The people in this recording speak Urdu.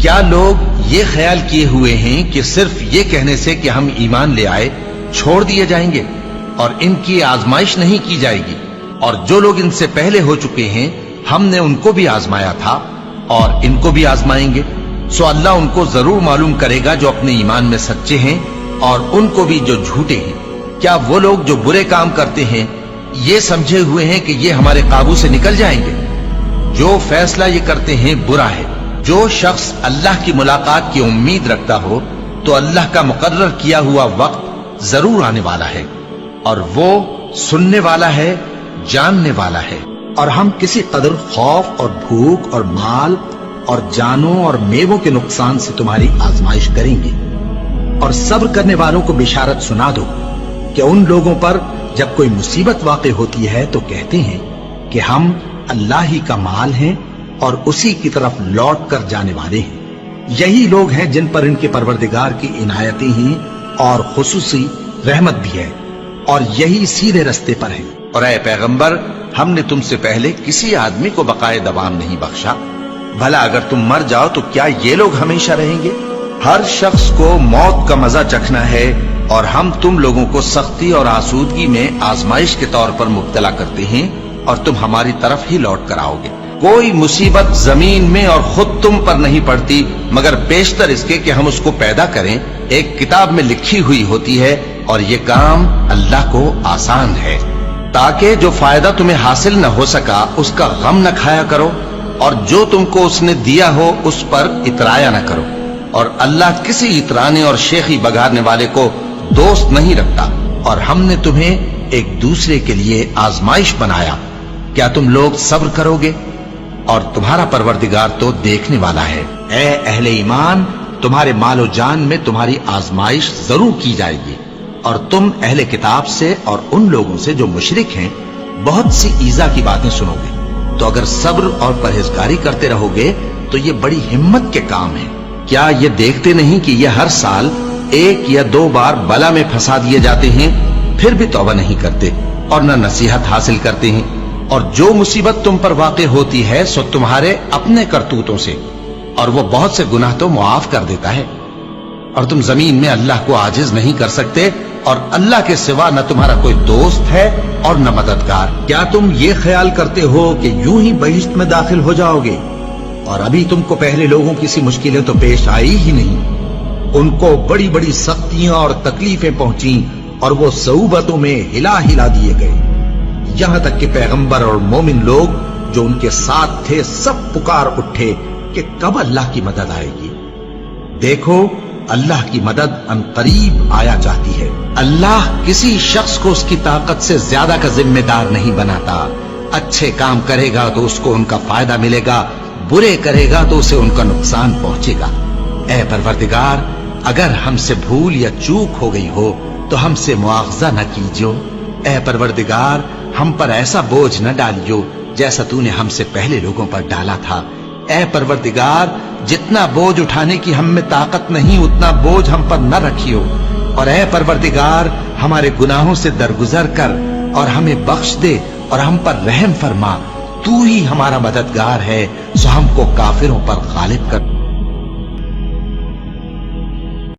کیا لوگ یہ خیال کیے ہوئے ہیں کہ صرف یہ کہنے سے کہ ہم ایمان لے آئے چھوڑ دیے جائیں گے اور ان کی آزمائش نہیں کی جائے گی؟ اور جو لوگ ان سے پہلے ہو چکے ہیں ہم نے ان کو بھی آزمایا تھا اور ان کو بھی آزمائیں گے، سو اللہ ان کو ضرور معلوم کرے گا جو اپنے ایمان میں سچے ہیں اور ان کو بھی جو جھوٹے ہیں۔ کیا وہ لوگ جو برے کام کرتے ہیں یہ سمجھے ہوئے ہیں کہ یہ ہمارے قابو سے نکل جائیں گے؟ جو فیصلہ یہ کرتے ہیں برا ہے۔ جو شخص اللہ کی ملاقات کی امید رکھتا ہو تو اللہ کا مقرر کیا ہوا وقت ضرور آنے والا ہے، اور وہ سننے والا ہے، جاننے والا ہے۔ اور ہم کسی قدر خوف اور بھوک اور مال اور جانوں اور میووں کے نقصان سے تمہاری آزمائش کریں گے، اور صبر کرنے والوں کو بشارت سنا دو کہ ان لوگوں پر جب کوئی مصیبت واقع ہوتی ہے تو کہتے ہیں کہ ہم اللہ ہی کا مال ہیں اور اسی کی طرف لوٹ کر جانے والے ہیں۔ یہی لوگ ہیں جن پر ان کے پروردگار کی عنایتیں ہیں اور خصوصی رحمت بھی ہے، اور یہی سیدھے رستے پر ہیں۔ اور اے پیغمبر، ہم نے تم سے پہلے کسی آدمی کو بقائے دوام نہیں بخشا، بھلا اگر تم مر جاؤ تو کیا یہ لوگ ہمیشہ رہیں گے؟ ہر شخص کو موت کا مزہ چکھنا ہے، اور ہم تم لوگوں کو سختی اور آسودگی میں آزمائش کے طور پر مبتلا کرتے ہیں، اور تم ہماری طرف ہی لوٹ کر آؤ گے۔ کوئی مصیبت زمین میں اور خود تم پر نہیں پڑتی مگر بیشتر اس کے کہ ہم اس کو پیدا کریں ایک کتاب میں لکھی ہوئی ہوتی ہے، اور یہ کام اللہ کو آسان ہے، تاکہ جو فائدہ تمہیں حاصل نہ ہو سکا اس کا غم نہ کھایا کرو، اور جو تم کو اس نے دیا ہو اس پر اترایا نہ کرو۔ اور اللہ کسی اترانے اور شیخی بگاڑنے والے کو دوست نہیں رکھتا۔ اور ہم نے تمہیں ایک دوسرے کے لیے آزمائش بنایا، کیا تم لوگ صبر کرو گے؟ اور تمہارا پروردگار تو دیکھنے والا ہے۔ اے اہل ایمان، تمہارے مال و جان میں تمہاری آزمائش ضرور کی جائے گی، اور تم اہل کتاب سے اور ان لوگوں سے جو مشرک ہیں بہت سی ایذا کی باتیں سنو گے، تو اگر صبر اور پرہیزگاری کرتے رہو گے تو یہ بڑی ہمت کے کام ہے۔ کیا یہ دیکھتے نہیں کہ یہ ہر سال 1 یا 2 بار بلا میں پھنسا دیے جاتے ہیں، پھر بھی توبہ نہیں کرتے اور نہ نصیحت حاصل کرتے ہیں؟ اور جو مصیبت تم پر واقع ہوتی ہے سو تمہارے اپنے کرتوتوں سے، اور وہ بہت سے گناہ تو معاف کر دیتا ہے۔ اور تم زمین میں اللہ کو عاجز نہیں کر سکتے، اور اللہ کے سوا نہ تمہارا کوئی دوست ہے اور نہ مددگار۔ کیا تم یہ خیال کرتے ہو کہ یوں ہی بہشت میں داخل ہو جاؤ گے؟ اور ابھی تم کو پہلے لوگوں کی سی مشکلیں تو پیش آئی ہی نہیں۔ ان کو بڑی بڑی سختیاں اور تکلیفیں پہنچیں، اور وہ صعوبتوں میں ہلا ہلا دیے گئے، یہاں تک کہ پیغمبر اور مومن لوگ جو ان کے ساتھ تھے سب پکار اٹھے کہ کب اللہ کی مدد آئے گی۔ دیکھو، اللہ کی مدد ان قریب آیا چاہتی ہے۔ اللہ کسی شخص کو اس کی طاقت سے زیادہ کا ذمہ دار نہیں بناتا۔ اچھے کام کرے گا تو اس کو ان کا فائدہ ملے گا، برے کرے گا تو اسے ان کا نقصان پہنچے گا۔ اے پروردگار، اگر ہم سے بھول یا چوک ہو گئی ہو تو ہم سے مواخذہ نہ کیجو۔ اے پروردگار، ہم پر ایسا بوجھ نہ ڈالیو جیسا تو نے ہم سے پہلے لوگوں پر ڈالا تھا۔ اے پروردگار، جتنا بوجھ اٹھانے کی ہم میں طاقت نہیں اتنا بوجھ ہم پر نہ رکھیو، اور اے پروردگار، ہمارے گناہوں سے درگزر کر اور ہمیں بخش دے اور ہم پر رحم فرما۔ تو ہی ہمارا مددگار ہے، سو ہم کو کافروں پر غالب کر۔